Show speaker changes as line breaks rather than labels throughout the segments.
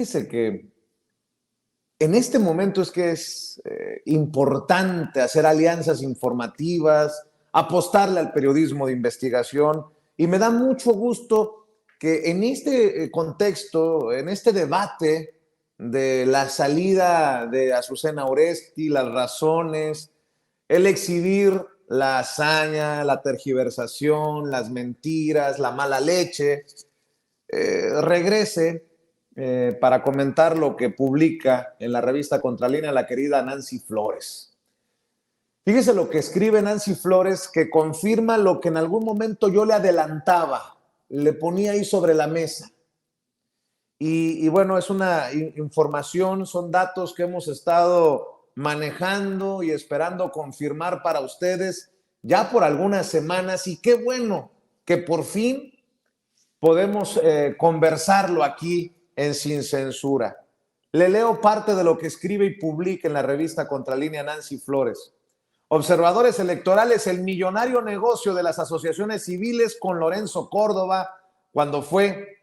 Dice que en este momento es que es importante hacer alianzas informativas, apostarle al periodismo de investigación, y me da mucho gusto que en este contexto, en este debate de la salida de Azucena Oresti, las razones, el exhibir la hazaña, la tergiversación, las mentiras, la mala leche, regrese para comentar lo que publica en la revista Contralínea la querida Nancy Flores. Fíjese lo que escribe Nancy Flores, que confirma lo que en algún momento yo le adelantaba, le ponía ahí sobre la mesa. Y bueno, es una información, son datos que hemos estado manejando y esperando confirmar para ustedes ya por algunas semanas, y qué bueno que por fin podemos conversarlo aquí en Sin Censura. Le leo parte de lo que escribe y publica en la revista Contralínea Nancy Flores. Observadores electorales, el millonario negocio de las asociaciones civiles con Lorenzo Córdoba cuando fue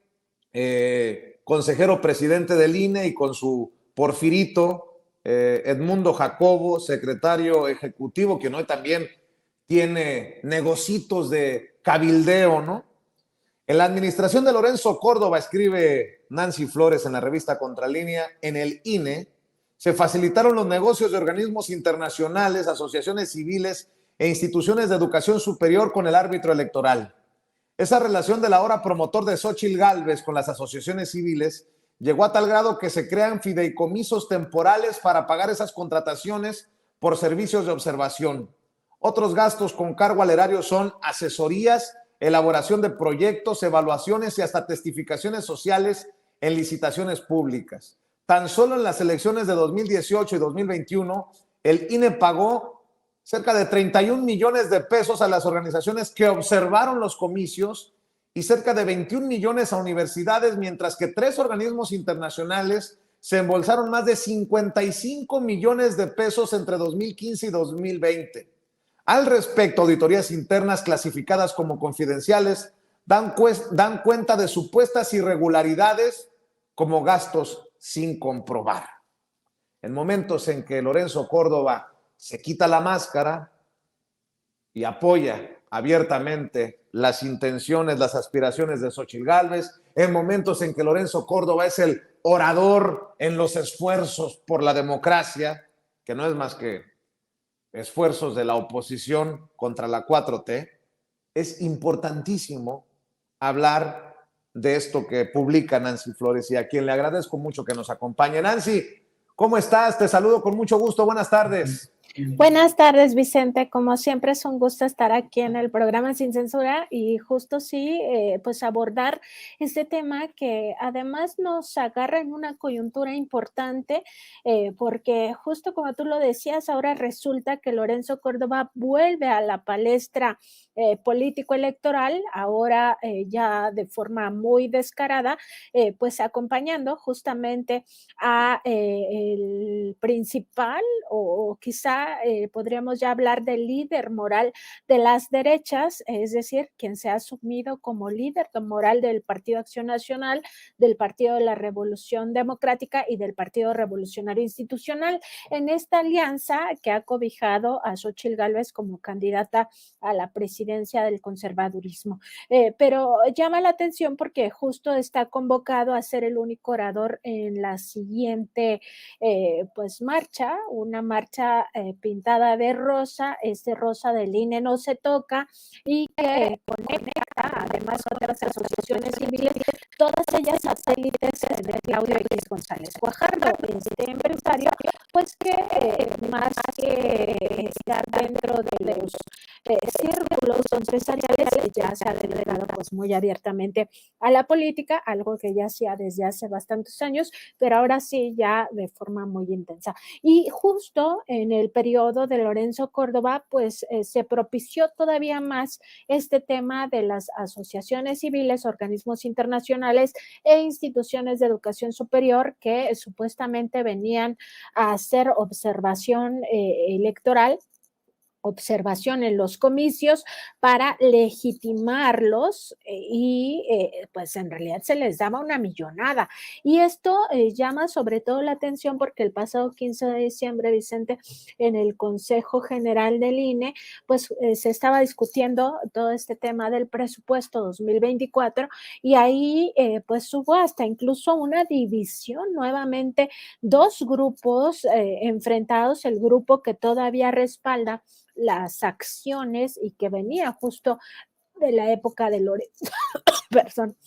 consejero presidente del INE, y con su porfirito Edmundo Jacobo, secretario ejecutivo, que hoy también tiene negocitos de cabildeo, ¿no? En la administración de Lorenzo Córdoba, escribe Nancy Flores en la revista Contralínea, en el INE se facilitaron los negocios de organismos internacionales, asociaciones civiles e instituciones de educación superior con el árbitro electoral. Esa relación del ahora promotor de Xóchitl Gálvez con las asociaciones civiles llegó a tal grado que se crean fideicomisos temporales para pagar esas contrataciones por servicios de observación. Otros gastos con cargo al erario son asesorías, elaboración de proyectos, evaluaciones y hasta testificaciones sociales en licitaciones públicas. Tan solo en las elecciones de 2018 y 2021, el INE pagó cerca de 31 millones de pesos a las organizaciones que observaron los comicios y cerca de 21 millones a universidades, mientras que 3 organismos internacionales se embolsaron más de 55 millones de pesos entre 2015 y 2020. Al respecto, auditorías internas clasificadas como confidenciales dan cuenta de supuestas irregularidades como gastos sin comprobar. En momentos en que Lorenzo Córdoba se quita la máscara y apoya abiertamente las intenciones, las aspiraciones de Xóchitl Gálvez, en momentos en que Lorenzo Córdoba es el orador en los esfuerzos por la democracia, que no es más que esfuerzos de la oposición contra la 4T, es importantísimo hablar de esto que publica Nancy Flores, y a quien le agradezco mucho que nos acompañe. Nancy, ¿cómo estás? Te saludo con mucho gusto. Buenas tardes.
Buenas tardes, Vicente. Como siempre es un gusto estar aquí en el programa Sin Censura y justo sí, pues abordar este tema que además nos agarra en una coyuntura importante, porque justo como tú lo decías, ahora resulta que Lorenzo Córdoba vuelve a la palestra político-electoral, ahora ya de forma muy descarada, pues acompañando justamente a el principal o quizá podríamos ya hablar del líder moral de las derechas, es decir, quien se ha asumido como líder moral del Partido Acción Nacional, del Partido de la Revolución Democrática y del Partido Revolucionario Institucional, en esta alianza que ha cobijado a Xóchitl Gálvez como candidata a la presidencia del conservadurismo. Pero llama la atención porque justo está convocado a ser el único orador en la siguiente pues marcha, una marcha pintada de rosa, este rosa del INE no se toca, y que conecta además otras asociaciones civiles, todas ellas satélites de Claudio X González Guajardo, este empresario, pues que más que estar dentro de los círculos empresariales, ya se ha dedicado pues muy abiertamente a la política, algo que ya hacía desde hace bastantes años, pero ahora sí ya de forma muy intensa. Y justo en el periodo de Lorenzo Córdoba, pues se propició todavía más este tema de las asociaciones civiles, organismos internacionales e instituciones de educación superior que supuestamente venían a hacer observación electoral observación en los comicios para legitimarlos pues en realidad se les daba una millonada. Y esto llama sobre todo la atención porque el pasado 15 de diciembre, Vicente, en el Consejo General del INE, pues se estaba discutiendo todo este tema del presupuesto 2024 y ahí pues hubo hasta incluso una división nuevamente, dos grupos enfrentados, el grupo que todavía respalda las acciones y que venía justo de la época de Lorenzo, perdón,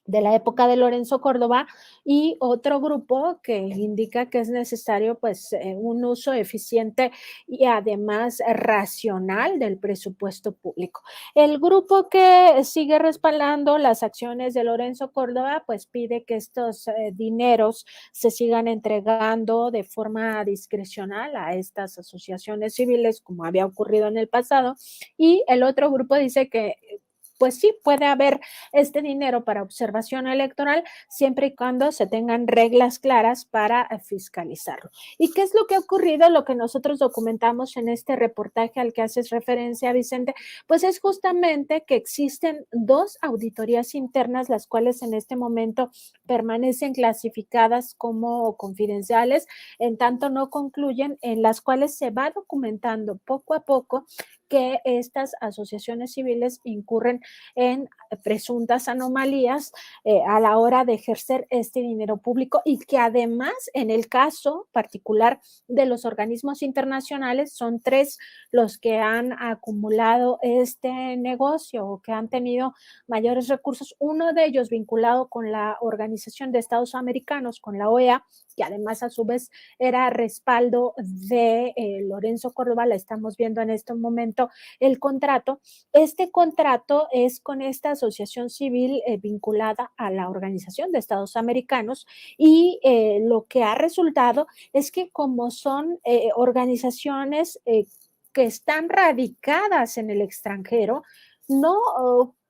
de la época de Lorenzo Córdoba, y otro grupo que indica que es necesario pues un uso eficiente y además racional del presupuesto público. El grupo que sigue respaldando las acciones de Lorenzo Córdoba pues pide que estos dineros se sigan entregando de forma discrecional a estas asociaciones civiles como había ocurrido en el pasado, y el otro grupo dice que pues sí, puede haber este dinero para observación electoral siempre y cuando se tengan reglas claras para fiscalizarlo. ¿Y qué es lo que ha ocurrido? Lo que nosotros documentamos en este reportaje al que haces referencia, Vicente, pues es justamente que existen dos auditorías internas, las cuales en este momento permanecen clasificadas como confidenciales, en tanto no concluyen, en las cuales se va documentando poco a poco que estas asociaciones civiles incurren en presuntas anomalías a la hora de ejercer este dinero público, y que además en el caso particular de los organismos internacionales son tres los que han acumulado este negocio o que han tenido mayores recursos, uno de ellos vinculado con la Organización de Estados Americanos, con la OEA, que además a su vez era respaldo de Lorenzo Córdoba. La estamos viendo en este momento el contrato. Este contrato es con esta asociación civil vinculada a la Organización de Estados Americanos, y lo que ha resultado es que como son organizaciones que están radicadas en el extranjero, no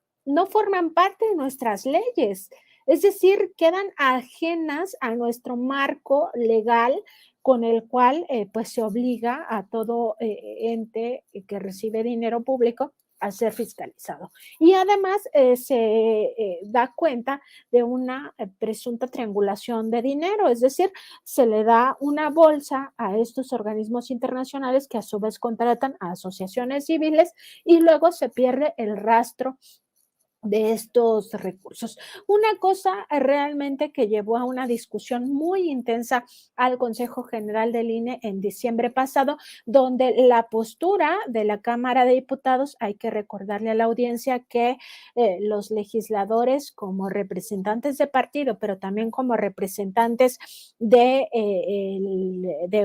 forman parte de nuestras leyes. Es decir, quedan ajenas a nuestro marco legal con el cual pues se obliga a todo ente que recibe dinero público a ser fiscalizado. Y además se da cuenta de una presunta triangulación de dinero, es decir, se le da una bolsa a estos organismos internacionales que a su vez contratan a asociaciones civiles, y luego se pierde el rastro de estos recursos. Una cosa realmente que llevó a una discusión muy intensa al Consejo General del INE en diciembre pasado, donde la postura de la Cámara de Diputados, hay que recordarle a la audiencia que los legisladores como representantes de partido, pero también como representantes de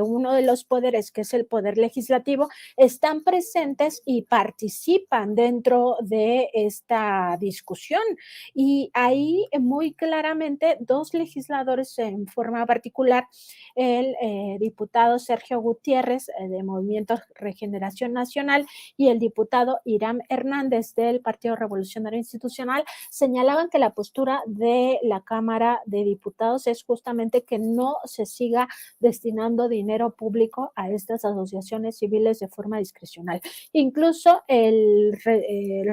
uno de los poderes, que es el poder legislativo, están presentes y participan dentro de esta discusión. Y ahí muy claramente dos legisladores en forma particular, el diputado Sergio Gutiérrez de Movimiento Regeneración Nacional y el diputado Irán Hernández del Partido Revolucionario Institucional, señalaban que la postura de la Cámara de Diputados es justamente que no se siga destinando dinero público a estas asociaciones civiles de forma discrecional. Incluso el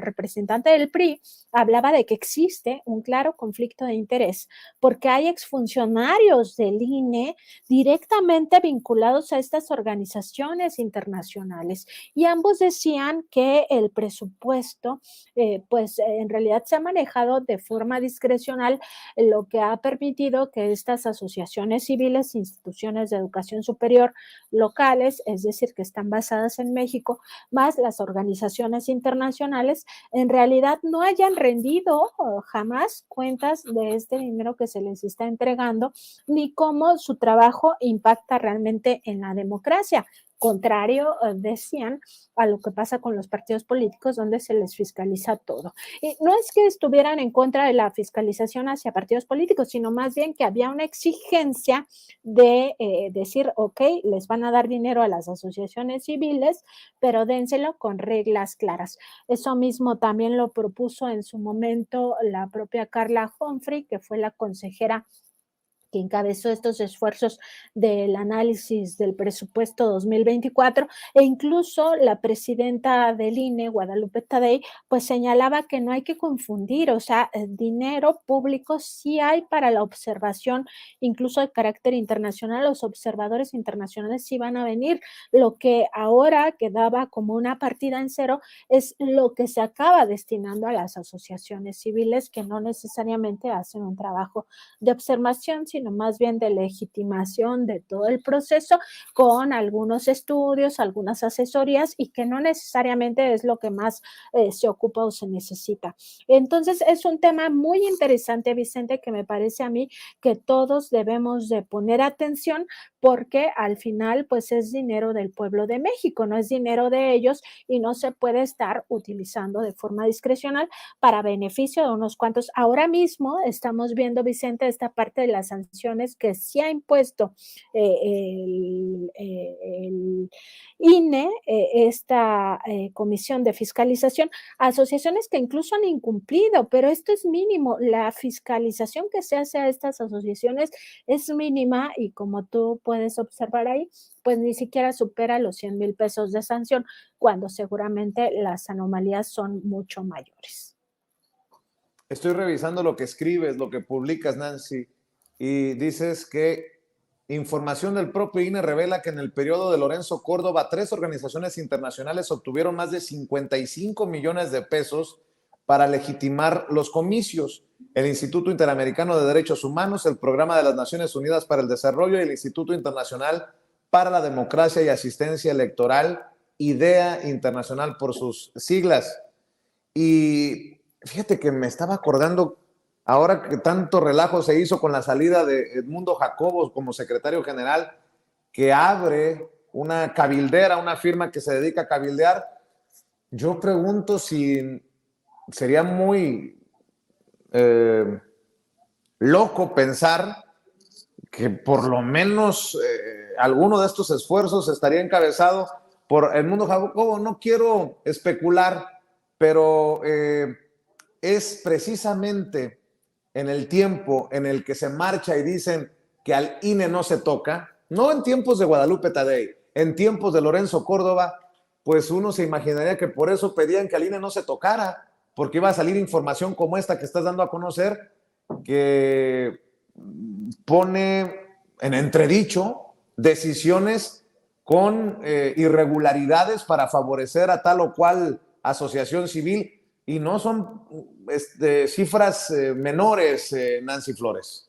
representante del PRI hablaba de que existe un claro conflicto de interés porque hay exfuncionarios del INE directamente vinculados a estas organizaciones internacionales, y ambos decían que el presupuesto pues en realidad se ha manejado de forma discrecional, lo que ha permitido que estas asociaciones civiles, instituciones de educación superior locales, es decir, que están basadas en México, más las organizaciones internacionales, en realidad no hayan rendido jamás cuentas de este dinero que se les está entregando, ni cómo su trabajo impacta realmente en la democracia. Contrario, decían, a lo que pasa con los partidos políticos, donde se les fiscaliza todo. Y no es que estuvieran en contra de la fiscalización hacia partidos políticos, sino más bien que había una exigencia de decir, ok, les van a dar dinero a las asociaciones civiles, pero dénselo con reglas claras. Eso mismo también lo propuso en su momento la propia Carla Humphrey, que fue la consejera que encabezó estos esfuerzos del análisis del presupuesto 2024, e incluso la presidenta del INE, Guadalupe Tadei, pues señalaba que no hay que confundir, o sea, dinero público sí hay para la observación, incluso de carácter internacional, los observadores internacionales sí van a venir, lo que ahora quedaba como una partida en cero es lo que se acaba destinando a las asociaciones civiles que no necesariamente hacen un trabajo de observación, sino más bien de legitimación de todo el proceso con algunos estudios, algunas asesorías y que no necesariamente es lo que más se ocupa o se necesita. Entonces es un tema muy interesante, Vicente, que me parece a mí que todos debemos de poner atención porque al final pues es dinero del pueblo de México, no es dinero de ellos y no se puede estar utilizando de forma discrecional para beneficio de unos cuantos. Ahora mismo estamos viendo, Vicente, esta parte de las sanciones que sí ha impuesto el INE, esta comisión de fiscalización, a asociaciones que incluso han incumplido, pero esto es mínimo. La fiscalización que se hace a estas asociaciones es mínima y como tú puedes observar ahí, pues ni siquiera supera los 100,000 pesos de sanción, cuando seguramente las anomalías son mucho mayores.
Estoy revisando lo que escribes, lo que publicas, Nancy, y dices que información del propio INE revela que en el periodo de Lorenzo Córdoba, 3 organizaciones internacionales obtuvieron más de 55 millones de pesos para legitimar los comicios. El Instituto Interamericano de Derechos Humanos, el Programa de las Naciones Unidas para el Desarrollo y el Instituto Internacional para la Democracia y Asistencia Electoral, IDEA Internacional por sus siglas. Y fíjate que me estaba acordando, ahora que tanto relajo se hizo con la salida de Edmundo Jacobo como secretario general, que abre una cabildera, una firma que se dedica a cabildear. Yo pregunto si sería muy loco pensar que por lo menos alguno de estos esfuerzos estaría encabezado por Edmundo Jacobo. No quiero especular, pero es precisamente en el tiempo en el que se marcha y dicen que al INE no se toca, no en tiempos de Guadalupe Tadei, en tiempos de Lorenzo Córdoba, pues uno se imaginaría que por eso pedían que al INE no se tocara, porque iba a salir información como esta que estás dando a conocer, que pone en entredicho decisiones con irregularidades para favorecer a tal o cual asociación civil, y no son cifras menores, Nancy Flores.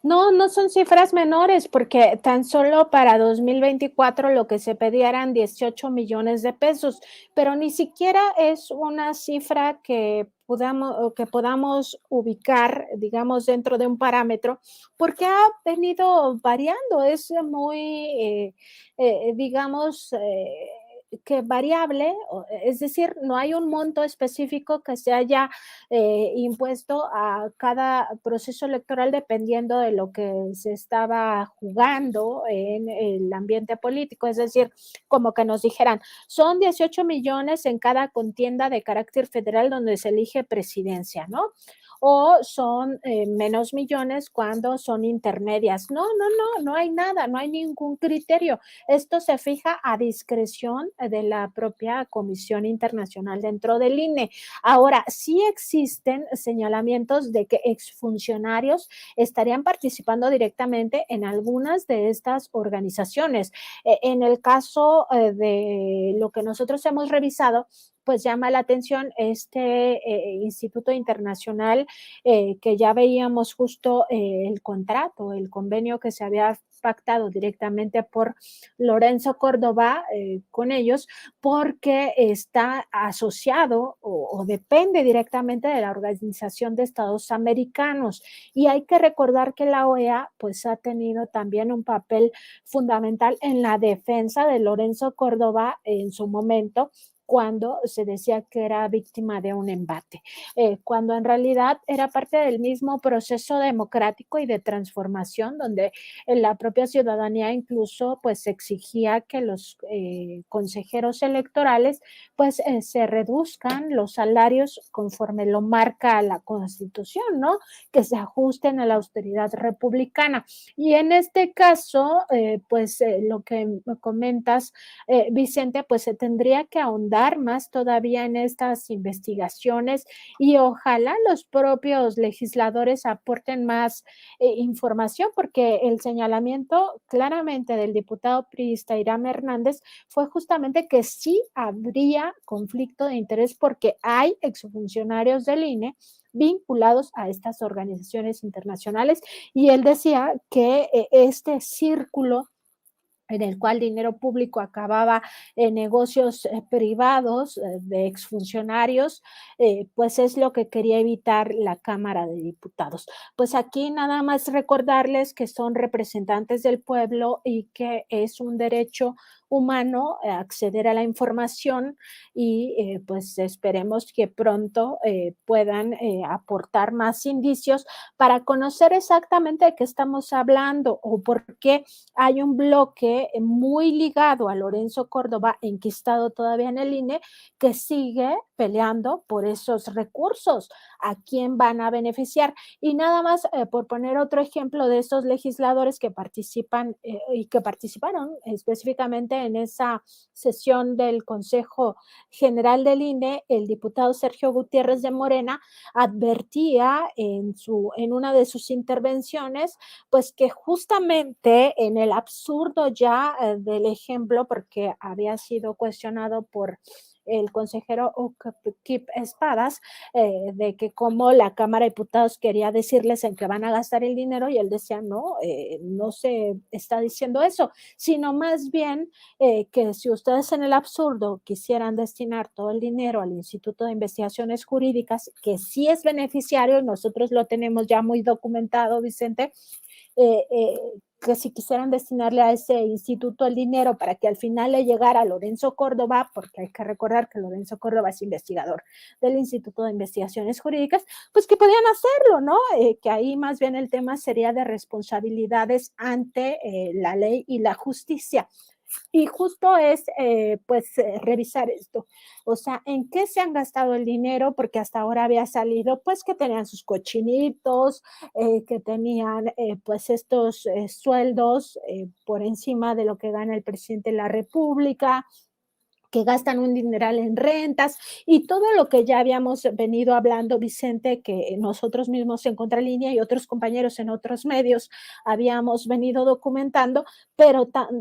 No, no son cifras menores, porque tan solo para 2024 lo que se pedía eran 18 millones de pesos, pero ni siquiera es una cifra que podamos ubicar, digamos, dentro de un parámetro, porque ha venido variando, es muy, digamos, que variable, es decir, no hay un monto específico que se haya impuesto a cada proceso electoral dependiendo de lo que se estaba jugando en el ambiente político, es decir, como que nos dijeran, son 18 millones en cada contienda de carácter federal donde se elige presidencia, ¿no? O son menos millones cuando son intermedias. No hay nada, no hay ningún criterio. Esto se fija a discreción de la propia Comisión Internacional dentro del INE. Ahora, sí existen señalamientos de que exfuncionarios estarían participando directamente en algunas de estas organizaciones. En el caso de lo que nosotros hemos revisado, pues llama la atención este Instituto Internacional que ya veíamos justo el contrato, el convenio que se había pactado directamente por Lorenzo Córdoba con ellos, porque está asociado o depende directamente de la Organización de Estados Americanos. Y hay que recordar que la OEA pues ha tenido también un papel fundamental en la defensa de Lorenzo Córdoba en su momento, cuando se decía que era víctima de un embate, cuando en realidad era parte del mismo proceso democrático y de transformación, donde la propia ciudadanía incluso pues exigía que los consejeros electorales pues se reduzcan los salarios conforme lo marca la Constitución, ¿no? Que se ajusten a la austeridad republicana. Y en este caso, lo que comentas, Vicente, pues se tendría que ahondar más todavía en estas investigaciones y ojalá los propios legisladores aporten más información, porque el señalamiento claramente del diputado priista Irán Hernández fue justamente que sí habría conflicto de interés porque hay exfuncionarios del INE vinculados a estas organizaciones internacionales y él decía que este círculo en el cual dinero público acababa en negocios privados de exfuncionarios, pues es lo que quería evitar la Cámara de Diputados. Pues aquí nada más recordarles que son representantes del pueblo y que es un derecho humano acceder a la información y pues esperemos que pronto puedan aportar más indicios para conocer exactamente de qué estamos hablando o por qué hay un bloque muy ligado a Lorenzo Córdoba, enquistado todavía en el INE, que sigue peleando por esos recursos. ¿A quién van a beneficiar? Y nada más, por poner otro ejemplo de esos legisladores que participan y que participaron específicamente en esa sesión del Consejo General del INE, el diputado Sergio Gutiérrez de Morena advertía en una de sus intervenciones pues que justamente en el absurdo ya del ejemplo, porque había sido cuestionado por el consejero Kip Espadas, de que como la Cámara de Diputados quería decirles en qué van a gastar el dinero y él decía, no, no se está diciendo eso, sino más bien que si ustedes en el absurdo quisieran destinar todo el dinero al Instituto de Investigaciones Jurídicas, que sí es beneficiario y nosotros lo tenemos ya muy documentado, Vicente, que si quisieran destinarle a ese instituto el dinero para que al final le llegara a Lorenzo Córdoba, porque hay que recordar que Lorenzo Córdoba es investigador del Instituto de Investigaciones Jurídicas, pues que podían hacerlo, ¿no? Que ahí más bien el tema sería de responsabilidades ante la ley y la justicia. Y justo es, revisar esto. O sea, ¿en qué se han gastado el dinero? Porque hasta ahora había salido, pues, que tenían sus cochinitos, que tenían, pues, estos sueldos por encima de lo que gana el presidente de la República, que gastan un dineral en rentas y todo lo que ya habíamos venido hablando, Vicente, que nosotros mismos en Contralínea y otros compañeros en otros medios habíamos venido documentando, pero tal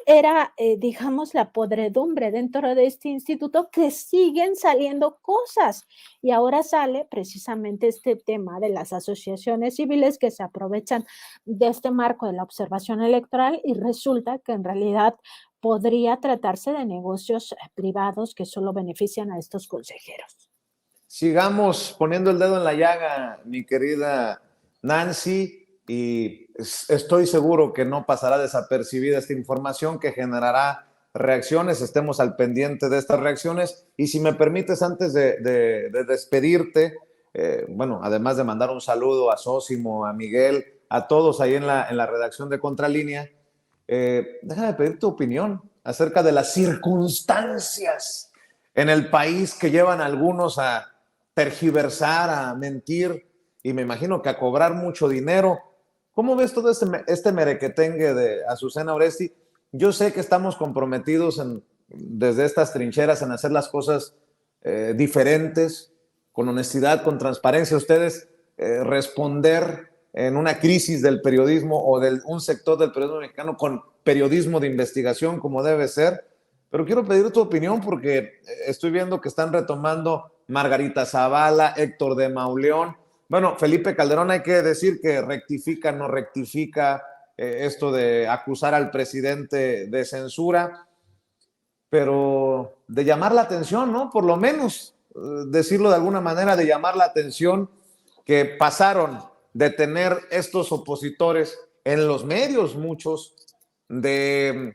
era, digamos, la podredumbre dentro de este instituto que siguen saliendo cosas. Y ahora sale precisamente este tema de las asociaciones civiles que se aprovechan de este marco de la observación electoral y resulta que en realidad podría tratarse de negocios privados que solo benefician a estos consejeros.
Sigamos poniendo el dedo en la llaga, mi querida Nancy, y estoy seguro que no pasará desapercibida esta información que generará reacciones, estemos al pendiente de estas reacciones. Y si me permites, antes de despedirte, bueno, además de mandar un saludo a Sósimo, a Miguel, a todos ahí en la redacción de Contralínea, déjame pedir tu opinión acerca de las circunstancias en el país que llevan a algunos a tergiversar, a mentir y me imagino que a cobrar mucho dinero. ¿Cómo ves todo este merequetengue de Azucena Oresti? Yo sé que estamos comprometidos desde estas trincheras en hacer las cosas diferentes, con honestidad, con transparencia. Ustedes responder en una crisis del periodismo o de un sector del periodismo mexicano con periodismo de investigación como debe ser. Pero quiero pedir tu opinión porque estoy viendo que están retomando Margarita Zavala, Héctor de Mauleón. Bueno, Felipe Calderón, hay que decir que rectifica, no rectifica esto de acusar al presidente de censura, pero de llamar la atención, ¿no? Por lo menos decirlo de alguna manera, de llamar la atención que pasaron de tener estos opositores en los medios, muchos, de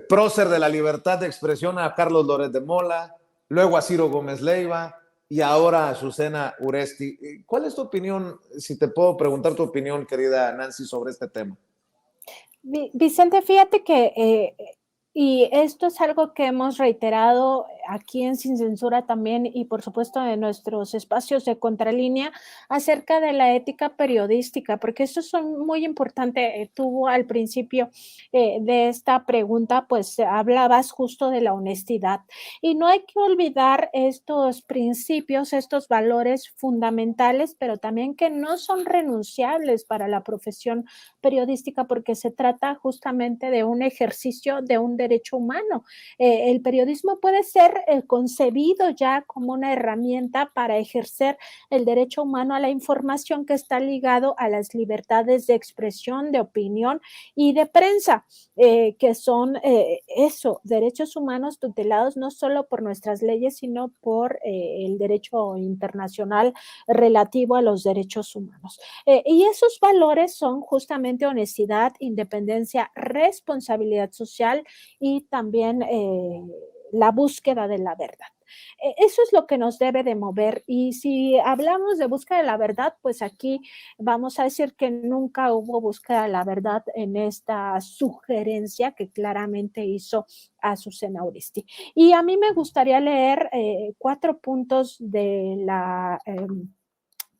prócer de la libertad de expresión a Carlos Loret de Mola, luego a Ciro Gómez Leiva y ahora a Azucena Uresti. ¿Cuál es tu opinión, si te puedo preguntar tu opinión, querida Nancy, sobre este tema?
Vicente, fíjate que, y esto es algo que hemos reiterado aquí en Sin Censura también y por supuesto en nuestros espacios de Contralínea acerca de la ética periodística, porque eso es muy importante. Tú al principio de esta pregunta pues hablabas justo de la honestidad y no hay que olvidar estos principios, estos valores fundamentales, pero también que no son renunciables para la profesión periodística porque se trata justamente de un ejercicio de un derecho humano. El periodismo puede ser concebido ya como una herramienta para ejercer el derecho humano a la información que está ligado a las libertades de expresión, de opinión y de prensa, que son eso, derechos humanos tutelados no solo por nuestras leyes, sino por el derecho internacional relativo a los derechos humanos. Y esos valores son justamente honestidad, independencia, responsabilidad social y también la búsqueda de la verdad. Eso es lo que nos debe de mover y si hablamos de búsqueda de la verdad, pues aquí vamos a decir que nunca hubo búsqueda de la verdad en esta sugerencia que claramente hizo Azucena Uresti. Y a mí me gustaría leer 4 puntos de la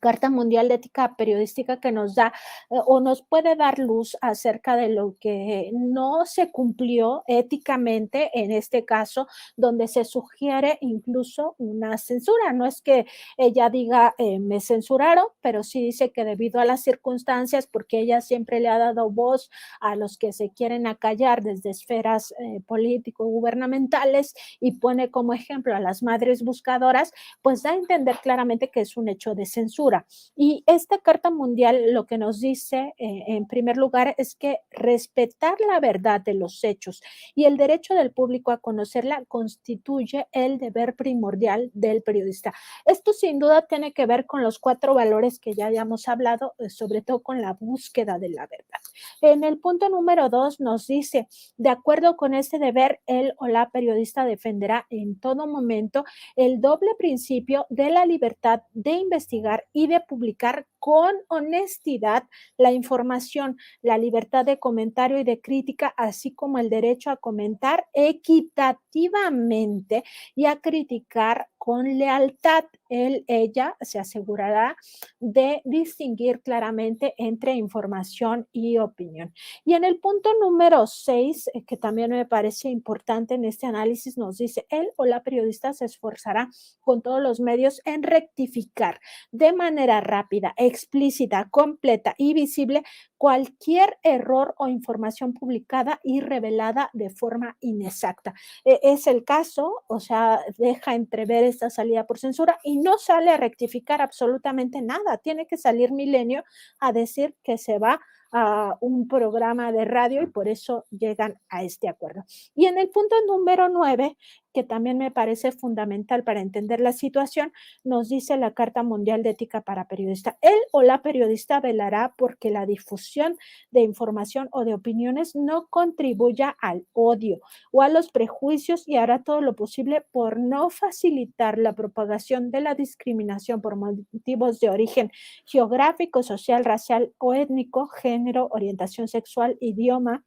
Carta Mundial de Ética Periodística que nos da o nos puede dar luz acerca de lo que no se cumplió éticamente en este caso, donde se sugiere incluso una censura. No es que ella diga me censuraron, pero sí dice que debido a las circunstancias, porque ella siempre le ha dado voz a los que se quieren acallar desde esferas político-gubernamentales y pone como ejemplo a las madres buscadoras, pues da a entender claramente que es un hecho de censura. Y esta Carta Mundial lo que nos dice, en primer lugar, es que respetar la verdad de los hechos y el derecho del público a conocerla constituye el deber primordial del periodista. Esto sin duda tiene que ver con los 4 valores que ya habíamos hablado, sobre todo con la búsqueda de la verdad. En el punto número 2 nos dice, de acuerdo con este deber, él o la periodista defenderá en todo momento el doble principio de la libertad de investigar y de publicar con honestidad la información, la libertad de comentario y de crítica, así como el derecho a comentar equitativamente y a criticar con lealtad. Ella se asegurará de distinguir claramente entre información y opinión. Y en el punto número 6, que también me parece importante en este análisis, nos dice, él o la periodista se esforzará con todos los medios en rectificar de manera rápida, explícita, completa y visible cualquier error o información publicada y revelada de forma inexacta. Es el caso, o sea, deja entrever esta salida por censura y no sale a rectificar absolutamente nada. Tiene que salir Milenio a decir que se va a un programa de radio y por eso llegan a este acuerdo. Y en el punto número 9, que también me parece fundamental para entender la situación, nos dice la Carta Mundial de Ética para Periodistas. Él o la periodista velará porque la difusión de información o de opiniones no contribuya al odio o a los prejuicios y hará todo lo posible por no facilitar la propagación de la discriminación por motivos de origen geográfico, social, racial o étnico, género, orientación sexual, idioma,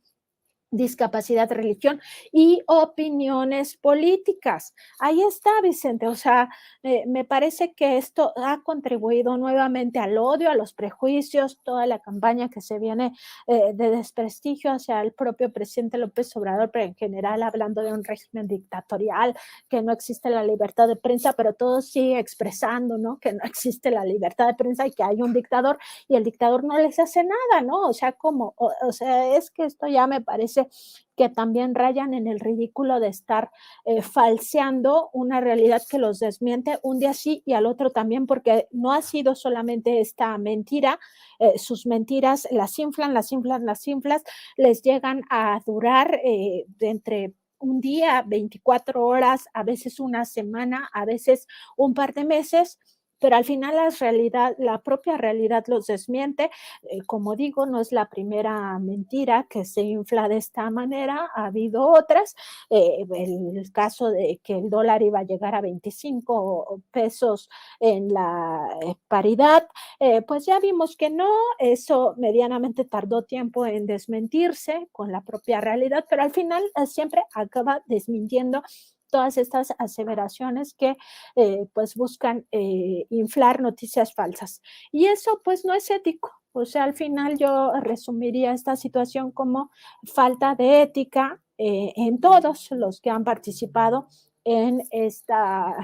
discapacidad, religión y opiniones políticas. Ahí está, Vicente. O sea, me parece que esto ha contribuido nuevamente al odio, a los prejuicios, toda la campaña que se viene de desprestigio hacia el propio presidente López Obrador, pero en general hablando de un régimen dictatorial, que no existe la libertad de prensa, pero todo sigue expresando, ¿no? Que no existe la libertad de prensa y que hay un dictador y el dictador no les hace nada, ¿no? O sea, como, o sea, es que esto ya me parece que también rayan en el ridículo de estar falseando una realidad que los desmiente un día sí y al otro también, porque no ha sido solamente esta mentira, sus mentiras las inflan, les llegan a durar de entre un día, 24 horas, a veces una semana, a veces un par de meses, pero al final la propia realidad los desmiente. Como digo, no es la primera mentira que se infla de esta manera, ha habido otras. El caso de que el dólar iba a llegar a 25 pesos en la paridad, pues ya vimos que no, eso medianamente tardó tiempo en desmentirse con la propia realidad, pero al final siempre acaba desmintiendo todas estas aseveraciones que pues buscan inflar noticias falsas. Y eso pues no es ético. O sea, al final yo resumiría esta situación como falta de ética en todos los que han participado en esta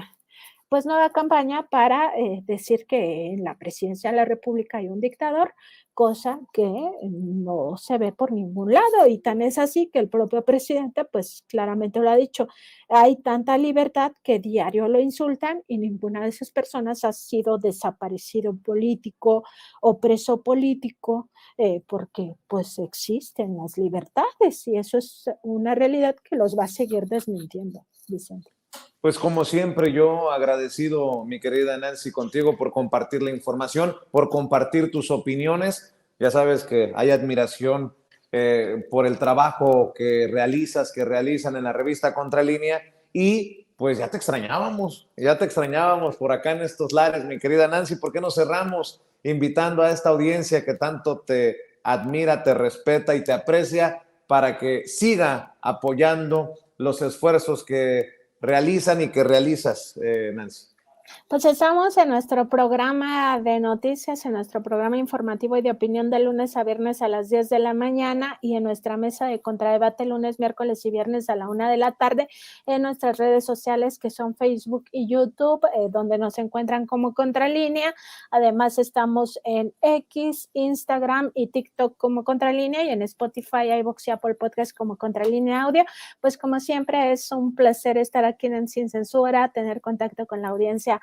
pues nueva campaña para decir que en la presidencia de la República hay un dictador, cosa que no se ve por ningún lado, y tan es así que el propio presidente pues claramente lo ha dicho, hay tanta libertad que diario lo insultan y ninguna de esas personas ha sido desaparecido político o preso político, porque pues existen las libertades y eso es una realidad que los va a seguir desmintiendo, Vicente.
Pues como siempre, yo agradecido, mi querida Nancy, contigo por compartir la información, por compartir tus opiniones. Ya sabes que hay admiración por el trabajo que realizas, que realizan en la revista Contralínea, y pues ya te extrañábamos por acá en estos lares, mi querida Nancy. ¿Por qué no cerramos invitando a esta audiencia que tanto te admira, te respeta y te aprecia para que siga apoyando los esfuerzos que realizan y que realizas, Nancy?
Pues estamos en nuestro programa de noticias, en nuestro programa informativo y de opinión de lunes a viernes a las 10 de la mañana y en nuestra mesa de contradebate lunes, miércoles y viernes a la 1 de la tarde en nuestras redes sociales que son Facebook y YouTube, donde nos encuentran como Contralínea. Además estamos en X, Instagram y TikTok como Contralínea y en Spotify, iVoox y Apple Podcast como Contralínea Audio. Pues como siempre es un placer estar aquí en Sin Censura, tener contacto con la audiencia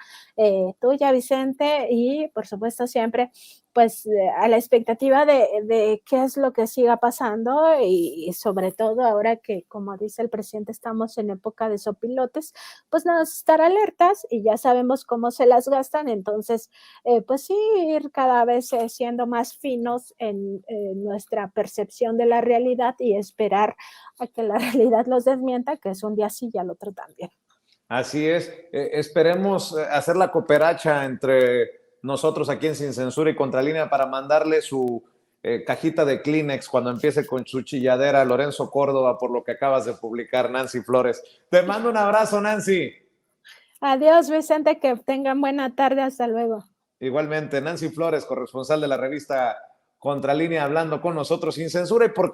tuya, Vicente, y por supuesto siempre pues a la expectativa de qué es lo que siga pasando y sobre todo ahora que, como dice el presidente, estamos en época de sopilotes, pues nada, estar alertas y ya sabemos cómo se las gastan, entonces pues sí, ir cada vez siendo más finos en nuestra percepción de la realidad y esperar a que la realidad los desmienta, que es un día sí y al otro también.
Así es. Esperemos hacer la cooperacha entre nosotros aquí en Sin Censura y Contralínea para mandarle su cajita de Kleenex cuando empiece con su chilladera a Lorenzo Córdoba por lo que acabas de publicar, Nancy Flores. Te mando un abrazo, Nancy.
Adiós, Vicente, que tengan buena tarde, hasta luego.
Igualmente, Nancy Flores, corresponsal de la revista Contralínea, hablando con nosotros sin censura y porque